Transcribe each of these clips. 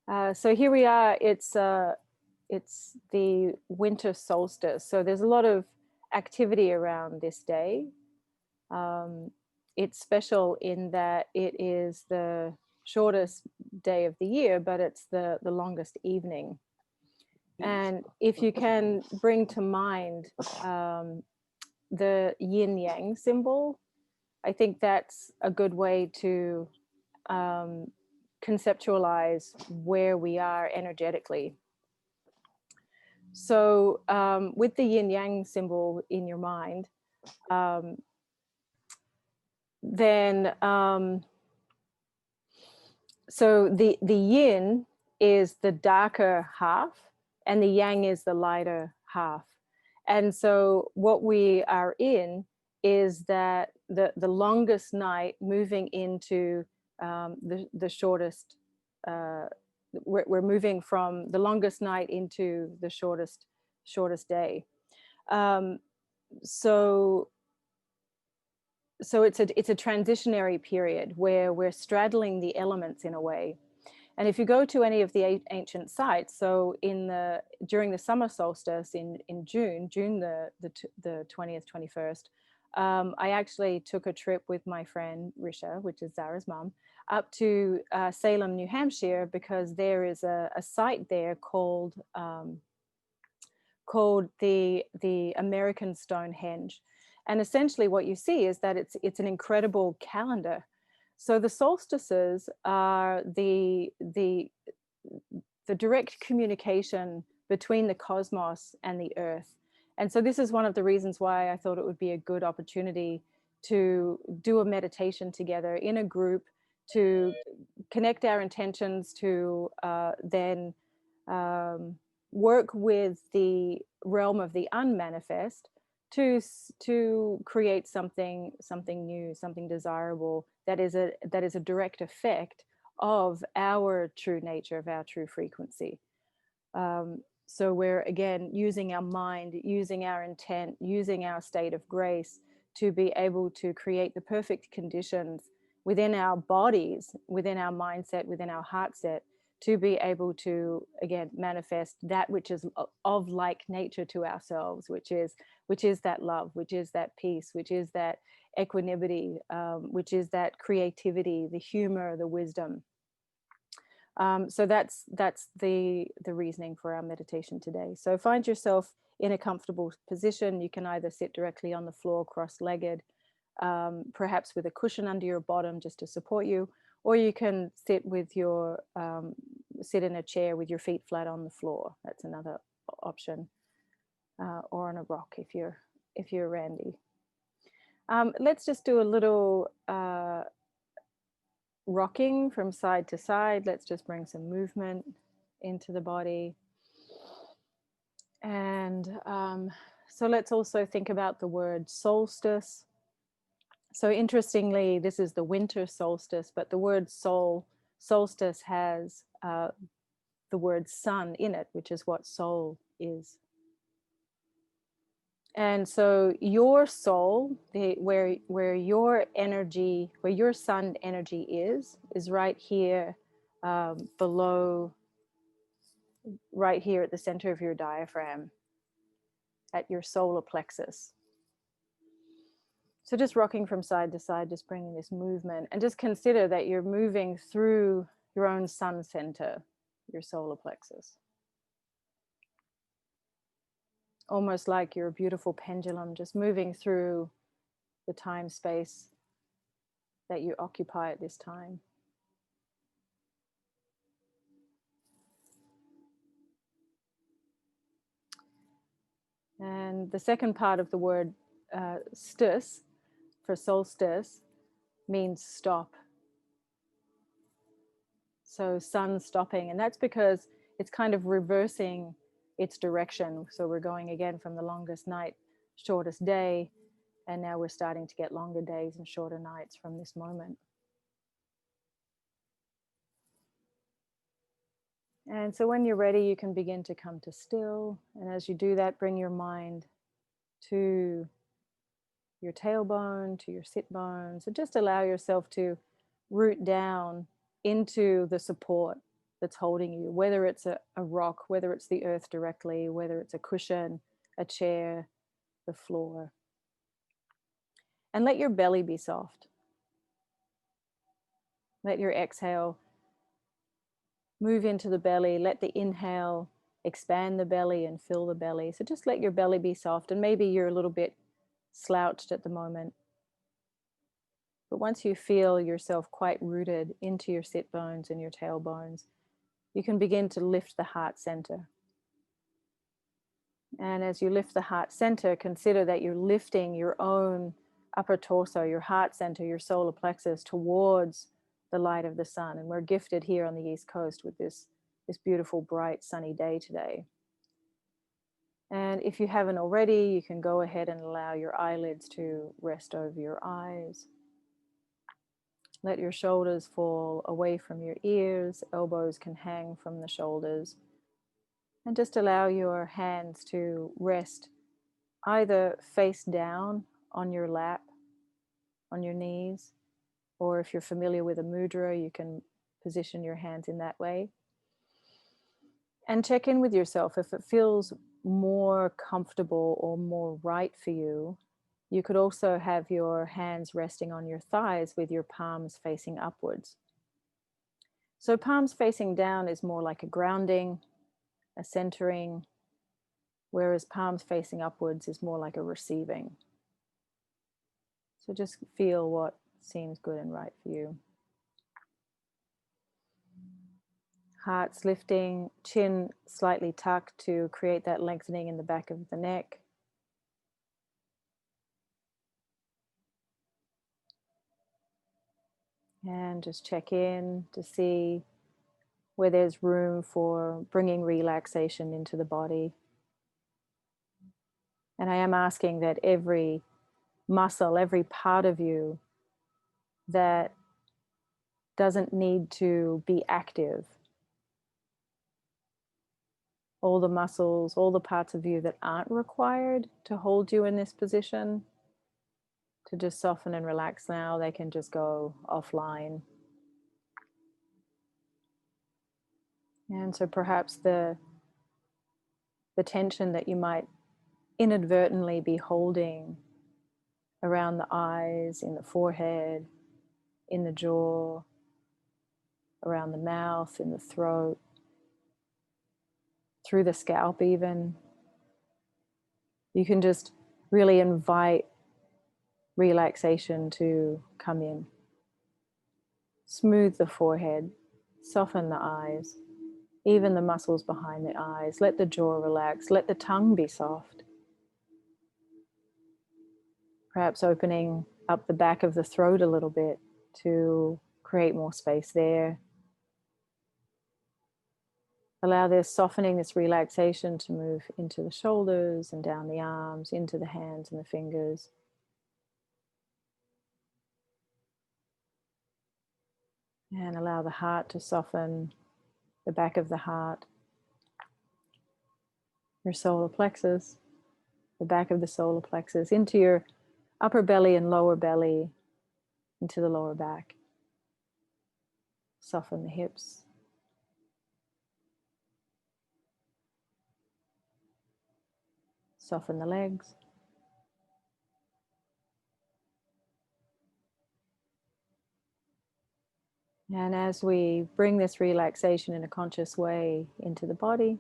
So here we are. It's the winter solstice. So there's a lot of activity around this day. Um, it's special in that it is the shortest day of the year, but it's the longest evening. And if you can bring to mind the yin yang symbol, I think that's a good way to um, conceptualize where we are energetically. So with the yin yang symbol in your mind, um, then so the yin is the darker half and the yang is the lighter half. And so what we are in is that the longest night moving into the shortest, we're moving from the longest night into the shortest day. Um, so so it's a transitionary period where we're straddling the elements in a way. And if you go to any of the ancient sites, so during the summer solstice in June the 20th, 21st, I actually took a trip with my friend Risha, which is Zara's mum, up to Salem, New Hampshire, because there is a site there called the American Stonehenge. And essentially what you see is that it's an incredible calendar. So the solstices are the direct communication between the cosmos and the earth. And so this is one of the reasons why I thought it would be a good opportunity to do a meditation together in a group, to connect our intentions, to then work with the realm of the unmanifest to create something new, something desirable that is a direct effect of our true nature, of our true frequency. So we're again using our mind, using our intent, using our state of grace to be able to create the perfect conditions within our bodies, within our mindset, within our heart set, to be able to again manifest that which is of like nature to ourselves, which is that love, which is that peace, which is that equanimity, which is that creativity, the humor, the wisdom. So that's the reasoning for our meditation today. So find yourself in a comfortable position. You can either sit directly on the floor, cross-legged, perhaps with a cushion under your bottom just to support you, or you can sit in a chair with your feet flat on the floor. That's another option, or on a rock if you're Randy. Let's just do a little rocking from side to side. Let's just bring some movement into the body. And so let's also think about the word solstice. So interestingly, this is the winter solstice, but the word solstice has the word sun in it, which is what soul is. And so your soul, where your energy, where your sun energy is right here below, right here at the center of your diaphragm, at your solar plexus. So just rocking from side to side, just bringing this movement, and just consider that you're moving through your own sun center, your solar plexus. Almost like you're a beautiful pendulum, just moving through the time space that you occupy at this time. And the second part of the word stis for solstice means stop. So sun stopping, and that's because it's kind of reversing its direction. So we're going again from the longest night, shortest day, and now we're starting to get longer days and shorter nights from this moment. And so when you're ready, you can begin to come to still. And as you do that, bring your mind to your tailbone, to your sit bones, and just allow yourself to root down into the support that's holding you, whether it's a rock, whether it's the earth directly, whether it's a cushion, a chair, the floor. And let your belly be soft. Let your exhale move into the belly. Let the inhale expand the belly and fill the belly. So just let your belly be soft. And maybe you're a little bit slouched at the moment. But once you feel yourself quite rooted into your sit bones and your tailbones, you can begin to lift the heart center. And as you lift the heart center, consider that you're lifting your own upper torso, your heart center, your solar plexus towards the light of the sun. And we're gifted here on the East Coast with this beautiful, bright, sunny day today. And if you haven't already, you can go ahead and allow your eyelids to rest over your eyes. Let your shoulders fall away from your ears. Elbows can hang from the shoulders. And just allow your hands to rest either face down on your lap, on your knees, or if you're familiar with a mudra, you can position your hands in that way. And check in with yourself. If it feels more comfortable or more right for you, you could also have your hands resting on your thighs with your palms facing upwards. So palms facing down is more like a grounding, a centering, whereas palms facing upwards is more like a receiving. So just feel what seems good and right for you. Heart's lifting, chin slightly tucked to create that lengthening in the back of the neck. And just check in to see where there's room for bringing relaxation into the body. And I am asking that every muscle, every part of you that doesn't need to be active, all the muscles, all the parts of you that aren't required to hold you in this position, to just soften and relax now. They can just go offline. And so perhaps the tension that you might inadvertently be holding around the eyes, in the forehead, in the jaw, around the mouth, in the throat, through the scalp even. You can just really invite relaxation to come in. Smooth the forehead, soften the eyes, even the muscles behind the eyes. Let the jaw relax, let the tongue be soft. Perhaps opening up the back of the throat a little bit to create more space there. Allow this softening, this relaxation to move into the shoulders and down the arms, into the hands and the fingers. And allow the heart to soften, the back of the heart, your solar plexus, the back of the solar plexus, into your upper belly and lower belly, into the lower back. Soften the hips. Soften the legs. And as we bring this relaxation in a conscious way into the body,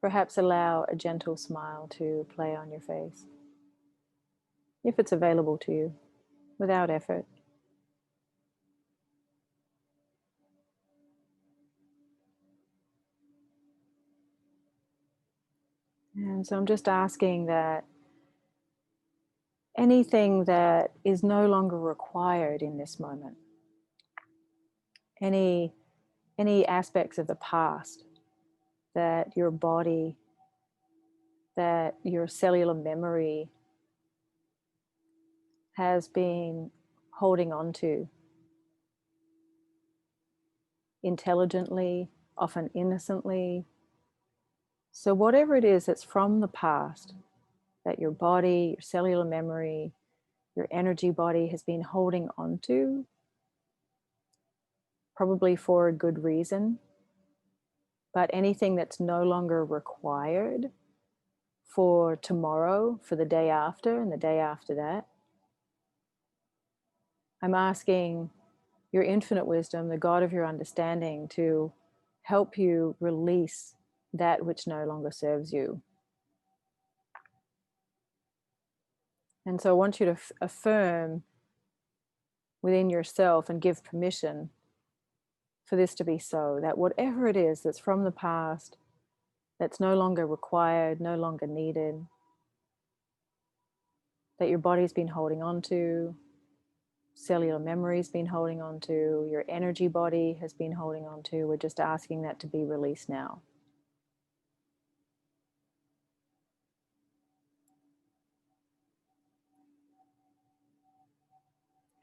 perhaps allow a gentle smile to play on your face, if it's available to you, without effort. And so I'm just asking that anything that is no longer required in this moment, any aspects of the past that your body, that your cellular memory has been holding on to intelligently, often innocently. So whatever it is that's from the past, that your body, your cellular memory, your energy body has been holding on to, probably for a good reason, but anything that's no longer required for tomorrow, for the day after, and the day after that, I'm asking your infinite wisdom, the God of your understanding, to help you release that which no longer serves you. And so I want you to affirm within yourself and give permission for this to be so, that whatever it is that's from the past, that's no longer required, no longer needed, that your body's been holding on to, cellular memory's been holding on to, your energy body has been holding on to, we're just asking that to be released now.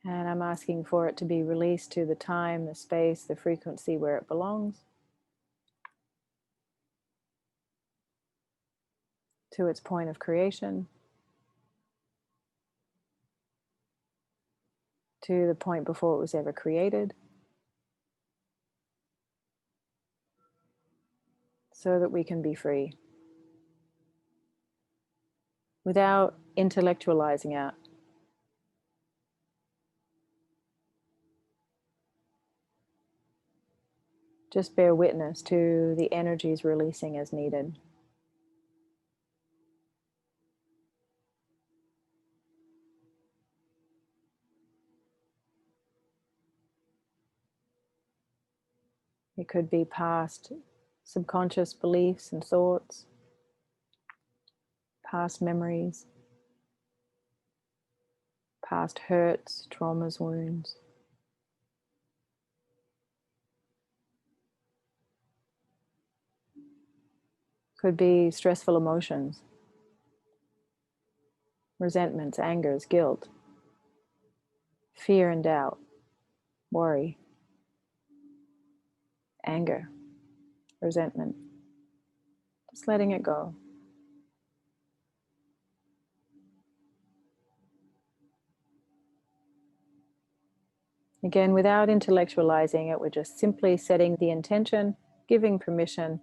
And I'm asking for it to be released to the time, the space, the frequency where it belongs, to its point of creation, to the point before it was ever created, so that we can be free without intellectualizing it. Just bear witness to the energies releasing as needed. It could be past subconscious beliefs and thoughts, past memories, past hurts, traumas, wounds. Could be stressful emotions, resentments, angers, guilt, fear and doubt, worry, anger, resentment. Just letting it go. Again, without intellectualizing it, we're just simply setting the intention, giving permission,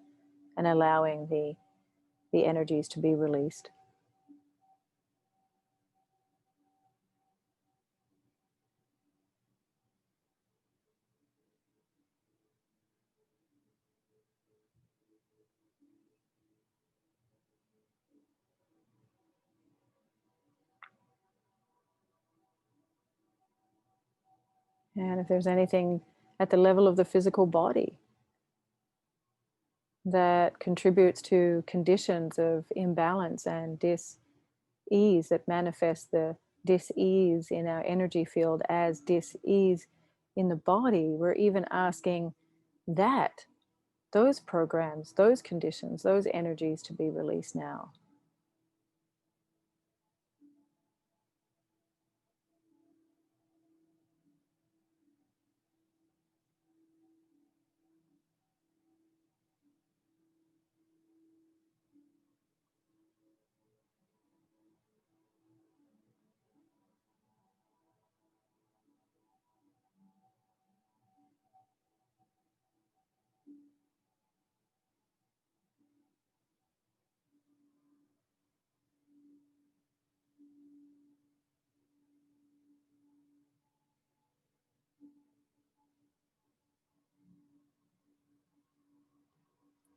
and allowing the energies to be released. And if there's anything at the level of the physical body that contributes to conditions of imbalance and dis-ease, that manifest the dis-ease in our energy field as dis-ease in the body, we're even asking that, those programs, those conditions, those energies to be released now.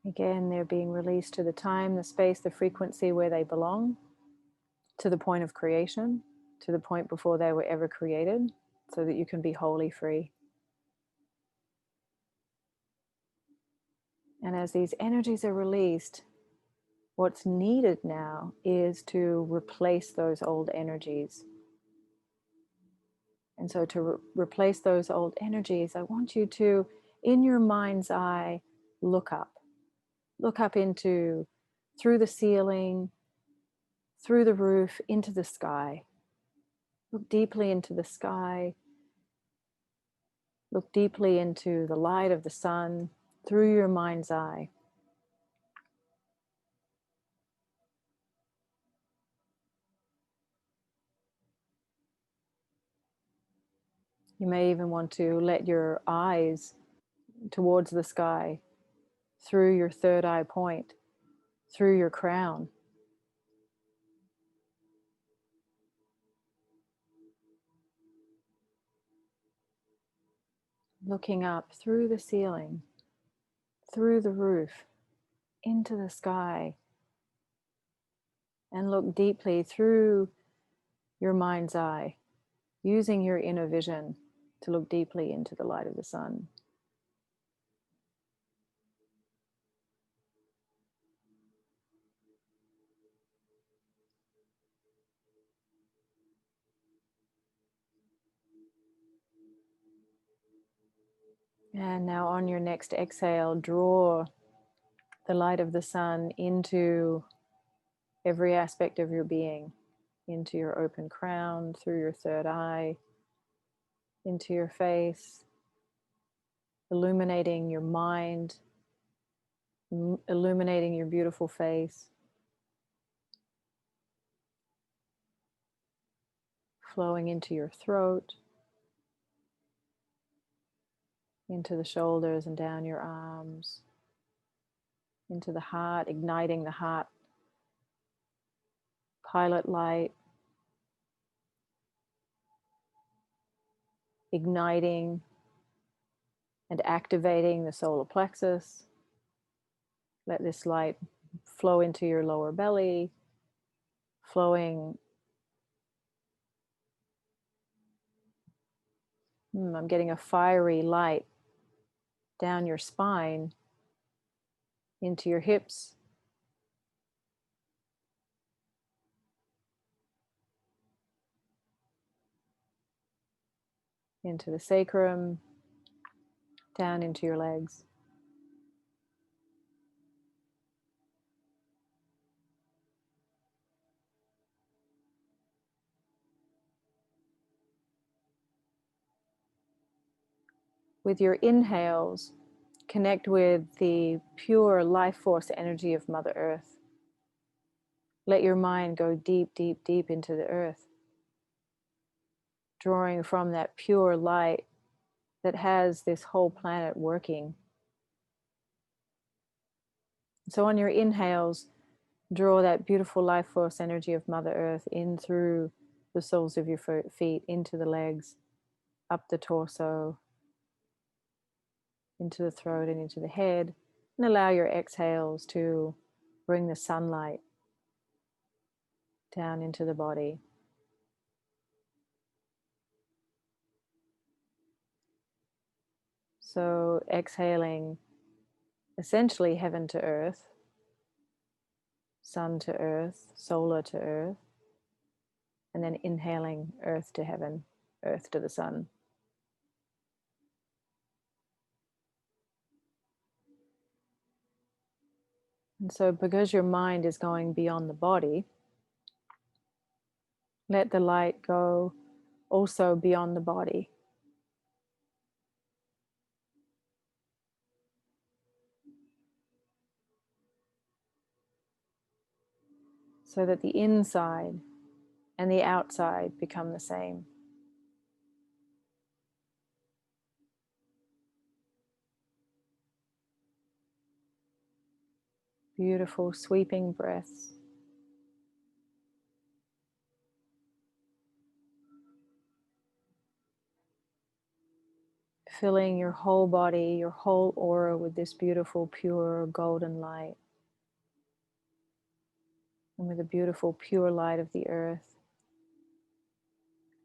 Again, they're being released to the time, the space, the frequency where they belong, to the point of creation, to the point before they were ever created, so that you can be wholly free. And as these energies are released, what's needed now is to replace those old energies. And so to replace those old energies, I want you to, in your mind's eye, look up. Look up into, through the ceiling, through the roof, into the sky. Look deeply into the sky. Look deeply into the light of the sun through your mind's eye. You may even want to let your eyes towards the sky, through your third eye point, through your crown. Looking up through the ceiling, through the roof, into the sky, and look deeply through your mind's eye, using your inner vision to look deeply into the light of the sun. And now on your next exhale, draw the light of the sun into every aspect of your being, into your open crown, through your third eye, into your face, illuminating your mind, illuminating your beautiful face, flowing into your throat, into the shoulders and down your arms, into the heart, igniting the heart pilot light, igniting and activating the solar plexus. Let this light flow into your lower belly, flowing. I'm getting a fiery light down your spine, into your hips, into the sacrum, down into your legs. With your inhales, connect with the pure life force energy of Mother Earth. Let your mind go deep, deep, deep into the earth, drawing from that pure light that has this whole planet working. So on your inhales, draw that beautiful life force energy of Mother Earth in through the soles of your feet, into the legs, up the torso, into the throat and into the head, and allow your exhales to bring the sunlight down into the body. So exhaling essentially heaven to earth, sun to earth, solar to earth, and then inhaling earth to heaven, earth to the sun. And so because your mind is going beyond the body, let the light go also beyond the body. So that the inside and the outside become the same. Beautiful sweeping breaths. Filling your whole body, your whole aura with this beautiful, pure, golden light. And with the beautiful, pure light of the earth.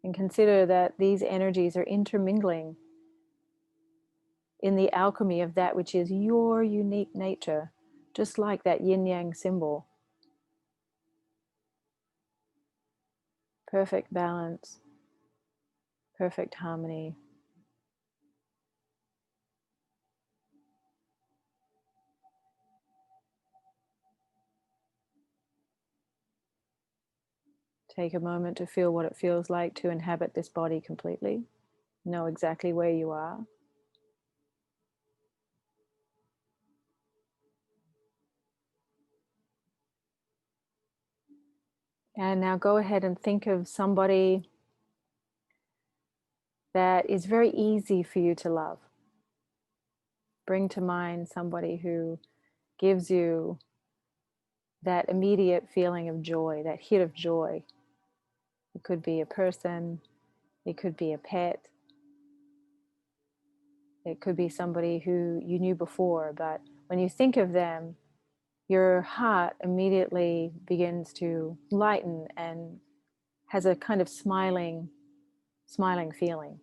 And consider that these energies are intermingling in the alchemy of that which is your unique nature, just like that yin-yang symbol. Perfect balance, perfect harmony. Take a moment to feel what it feels like to inhabit this body completely. Know exactly where you are. And now go ahead and think of somebody that is very easy for you to love. Bring to mind somebody who gives you that immediate feeling of joy, that hit of joy. It could be a person, it could be a pet, it could be somebody who you knew before, but when you think of them, your heart immediately begins to lighten and has a kind of smiling feeling.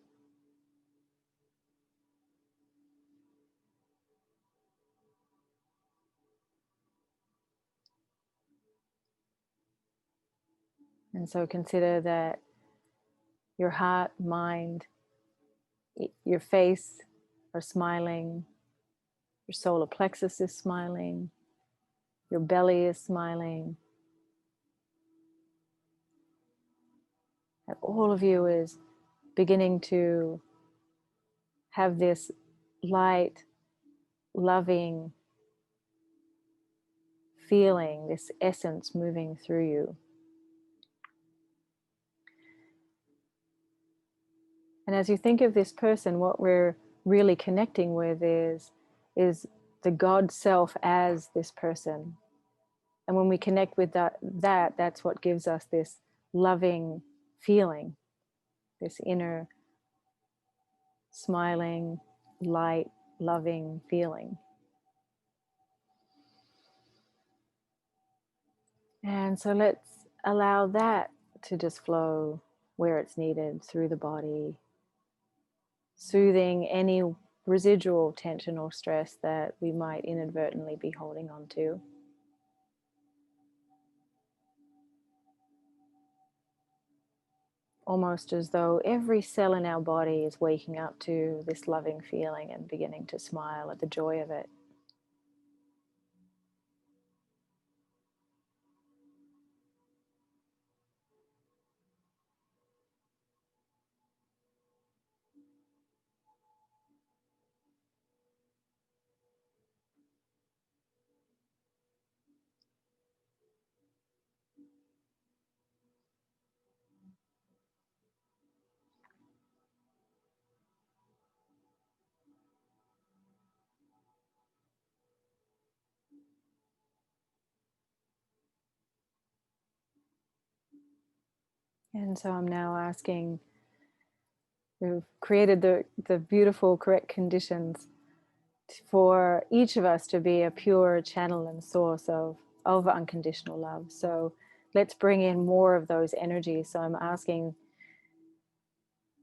And so consider that your heart, mind, your face are smiling, your solar plexus is smiling, your belly is smiling, and all of you is beginning to have this light, loving feeling, this essence moving through you. And as you think of this person, what we're really connecting with is the God self as this person. And when we connect with that's what gives us this loving feeling, this inner smiling, light, loving feeling. And so let's allow that to just flow where it's needed through the body, soothing any residual tension or stress that we might inadvertently be holding on to. Almost as though every cell in our body is waking up to this loving feeling and beginning to smile at the joy of it. And so I'm now asking, we've created the beautiful, correct conditions for each of us to be a pure channel and source of unconditional love. So let's bring in more of those energies. So I'm asking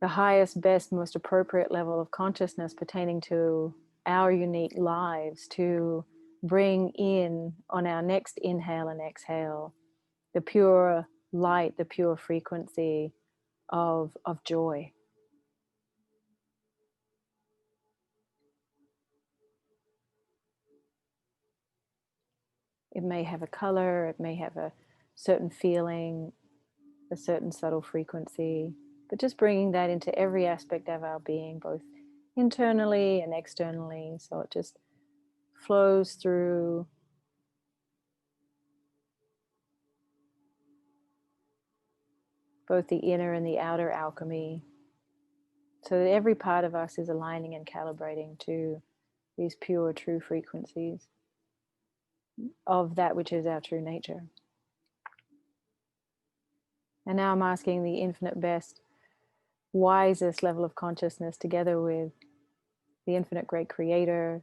the highest, best, most appropriate level of consciousness pertaining to our unique lives to bring in on our next inhale and exhale the pure light, the pure frequency of joy. It may have a color, it may have a certain feeling, a certain subtle frequency, but just bringing that into every aspect of our being, both internally and externally, so it just flows through both the inner and the outer alchemy, so that every part of us is aligning and calibrating to these pure, true frequencies of that which is our true nature. And now I'm asking the infinite best, wisest level of consciousness, together with the infinite great creator,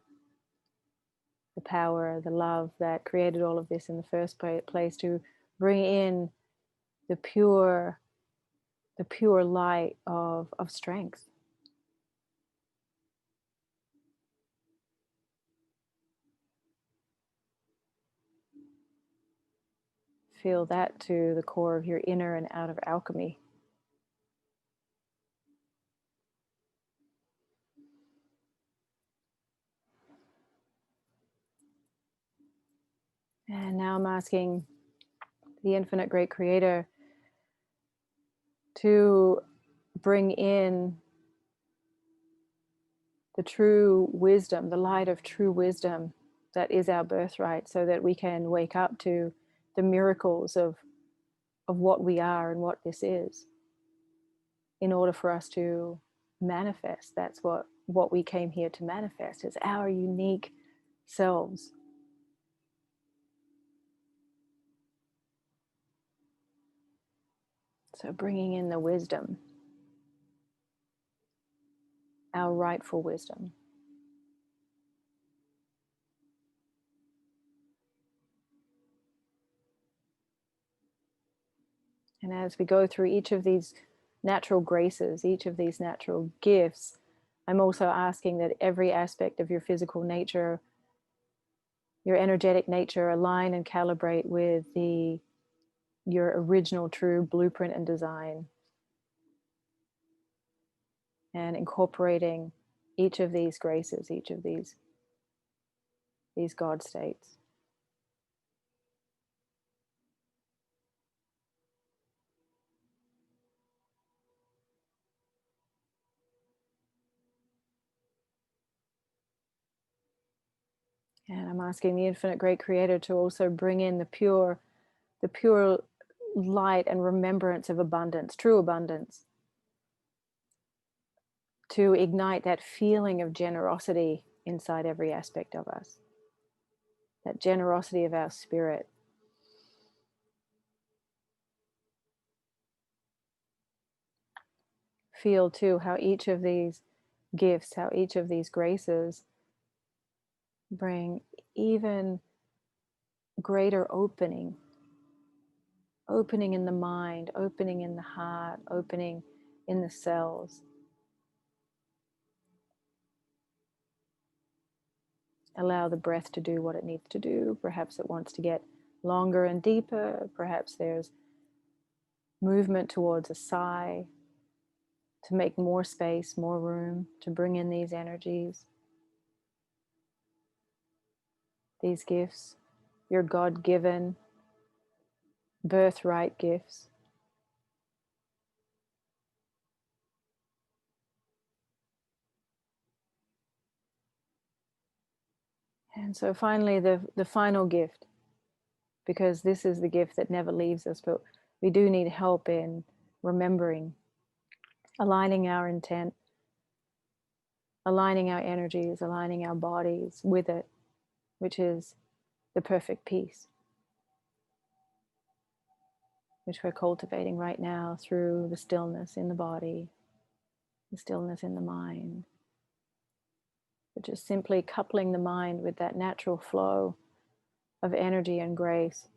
the power, the love that created all of this in the first place, to bring in the pure light of strength. Feel that to the core of your inner and outer alchemy. And now I'm asking the infinite great creator to bring in the true wisdom, the light of true wisdom that is our birthright, so that we can wake up to the miracles of what we are and what this is, in order for us to manifest. That's what what we came here to manifest, is our unique selves. So bringing in the wisdom, our rightful wisdom. And as we go through each of these natural graces, each of these natural gifts, I'm also asking that every aspect of your physical nature, your energetic nature, align and calibrate with your original true blueprint and design, and incorporating each of these graces, each of these God states. And I'm asking the infinite great creator to also bring in the pure light and remembrance of abundance, true abundance, to ignite that feeling of generosity inside every aspect of us, that generosity of our spirit. Feel too how each of these gifts, how each of these graces bring even greater opening in the mind, opening in the heart, opening in the cells. Allow the breath to do what it needs to do. Perhaps it wants to get longer and deeper. Perhaps there's movement towards a sigh, to make more space, more room, to bring in these energies, these gifts, your God-given birthright gifts. And so finally, the final gift, because this is the gift that never leaves us, but we do need help in remembering, aligning our intent, aligning our energies, aligning our bodies with it, which is the perfect peace, which we're cultivating right now through the stillness in the body, the stillness in the mind. But just simply coupling the mind with that natural flow of energy and grace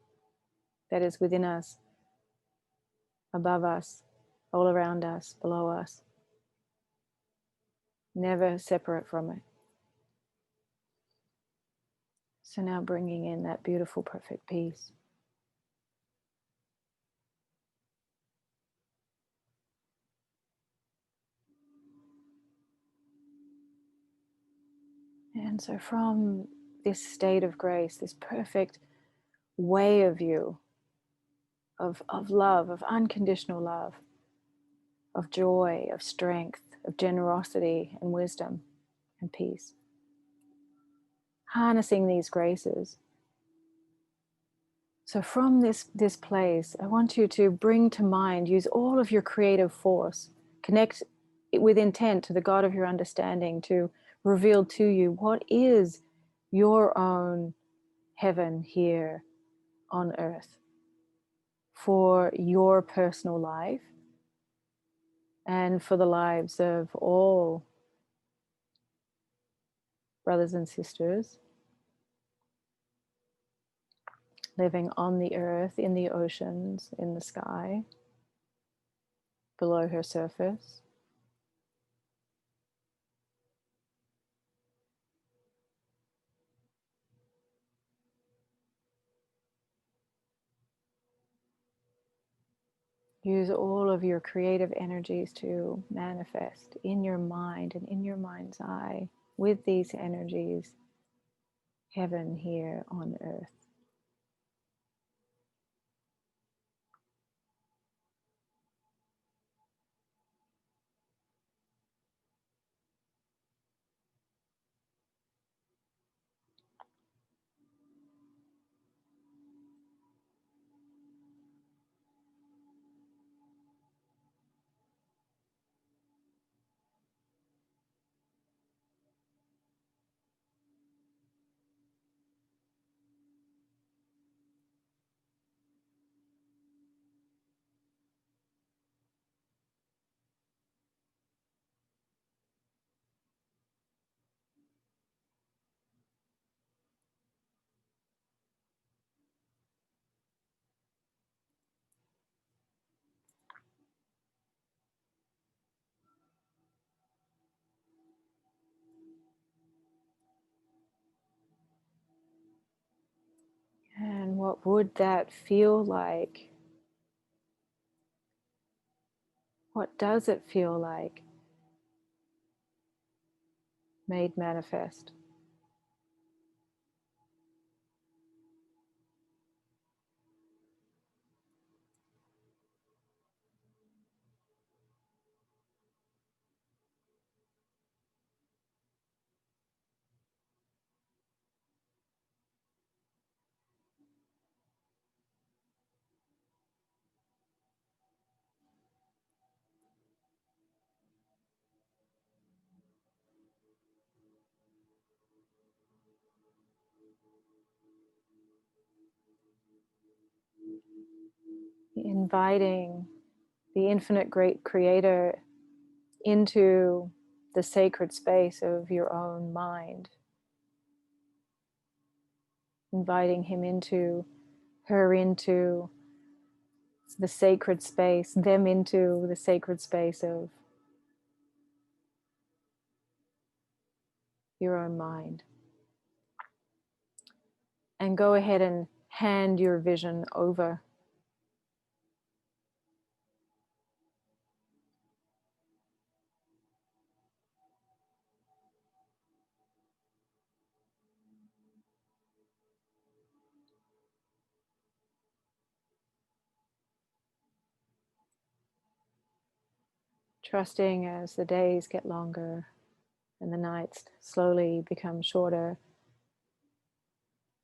that is within us, above us, all around us, below us, never separate from it. So now bringing in that beautiful, perfect peace. And so from this state of grace, this perfect way of you, of love, of unconditional love, of joy, of strength, of generosity and wisdom and peace, harnessing these graces. So from this place, I want you to bring to mind, use all of your creative force, connect it with intent to the God of your understanding to reveal to you what is your own heaven here on earth for your personal life and for the lives of all brothers and sisters living on the earth, in the oceans, in the sky, below her surface. Use all of your creative energies to manifest in your mind and in your mind's eye with these energies, heaven here on earth. What would that feel like? What does it feel like made manifest? Inviting the infinite great creator into the sacred space of your own mind, inviting him into, her into the sacred space, them into the sacred space of your own mind. And go ahead and hand your vision over. Trusting as the days get longer and the nights slowly become shorter,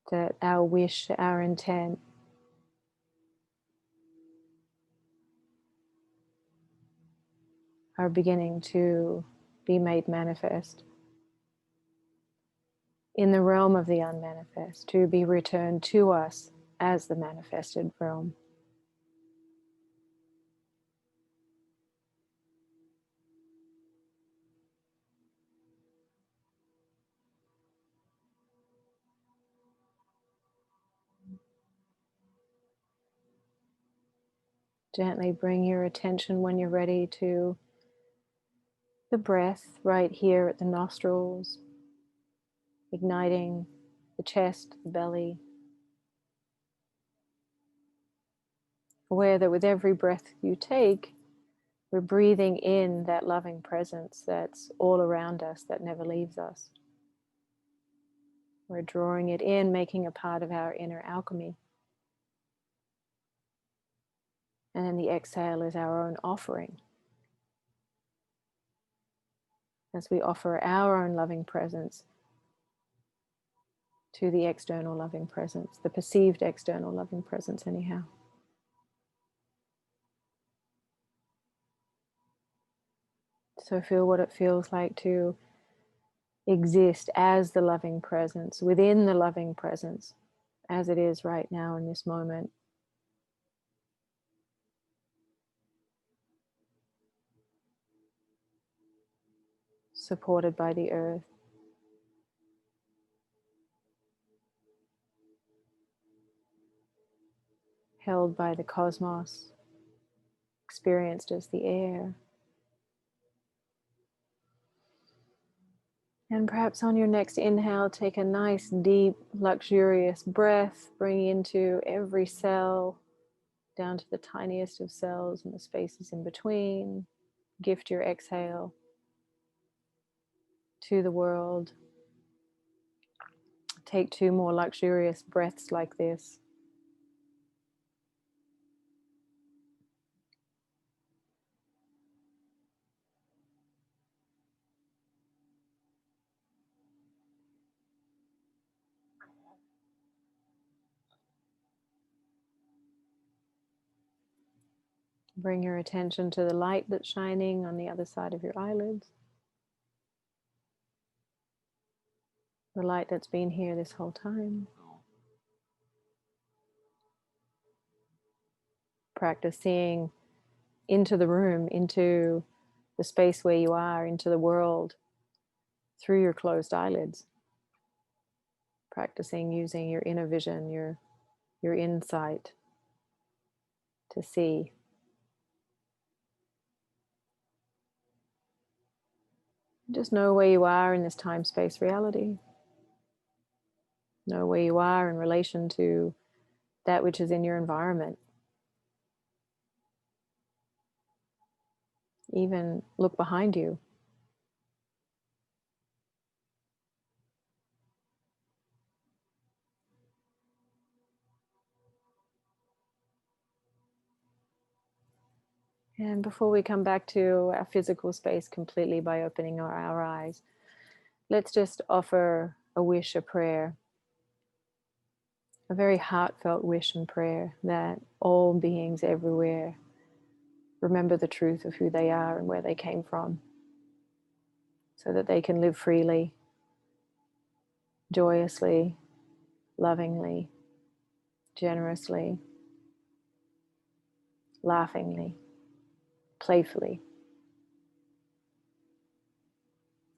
that our wish, our intent are beginning to be made manifest in the realm of the unmanifest, to be returned to us as the manifested realm. Gently bring your attention when you're ready to the breath right here at the nostrils, igniting the chest, the belly. Aware that with every breath you take, we're breathing in that loving presence that's all around us, that never leaves us. We're drawing it in, making a part of our inner alchemy. And then the exhale is our own offering. As we offer our own loving presence to the external loving presence, the perceived external loving presence anyhow. So feel what it feels like to exist as the loving presence, within the loving presence, as it is right now in this moment. Supported by the earth. Held by the cosmos. Experienced as the air. And perhaps on your next inhale, take a nice, deep, luxurious breath. Bring into every cell, down to the tiniest of cells and the spaces in between. Gift your exhale to the world. Take 2 more luxurious breaths like this. Bring your attention to the light that's shining on the other side of your eyelids. The light that's been here this whole time. Practice seeing into the room, into the space where you are, into the world through your closed eyelids. Practicing using your inner vision, your insight to see. Just know where you are in this time-space reality. Know where you are in relation to that which is in your environment. Even look behind you. And before we come back to our physical space completely by opening our eyes, let's just offer a wish, a prayer, a very heartfelt wish and prayer that all beings everywhere remember the truth of who they are and where they came from, so that they can live freely, joyously, lovingly, generously, laughingly, playfully.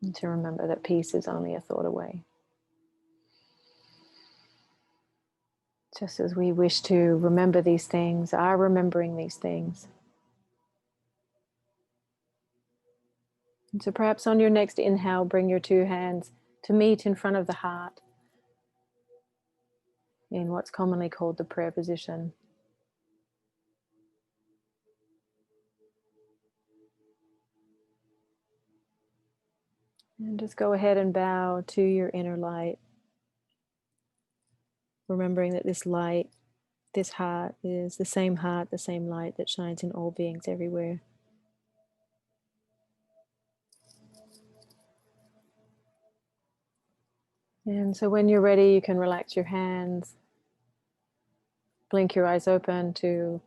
And to remember that peace is only a thought away. Just as we wish to remember these things, are remembering these things. And so perhaps on your next inhale, bring your two hands to meet in front of the heart in what's commonly called the prayer position. And just go ahead and bow to your inner light, remembering that this light, this heart, is the same heart, the same light that shines in all beings everywhere. And so when you're ready, you can relax your hands, blink your eyes open to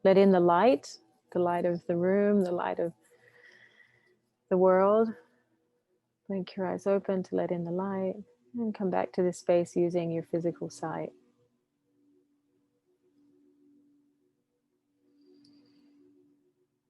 let in the light of the room, the light of the world. Blink your eyes open to let in the light, and come back to this space using your physical sight.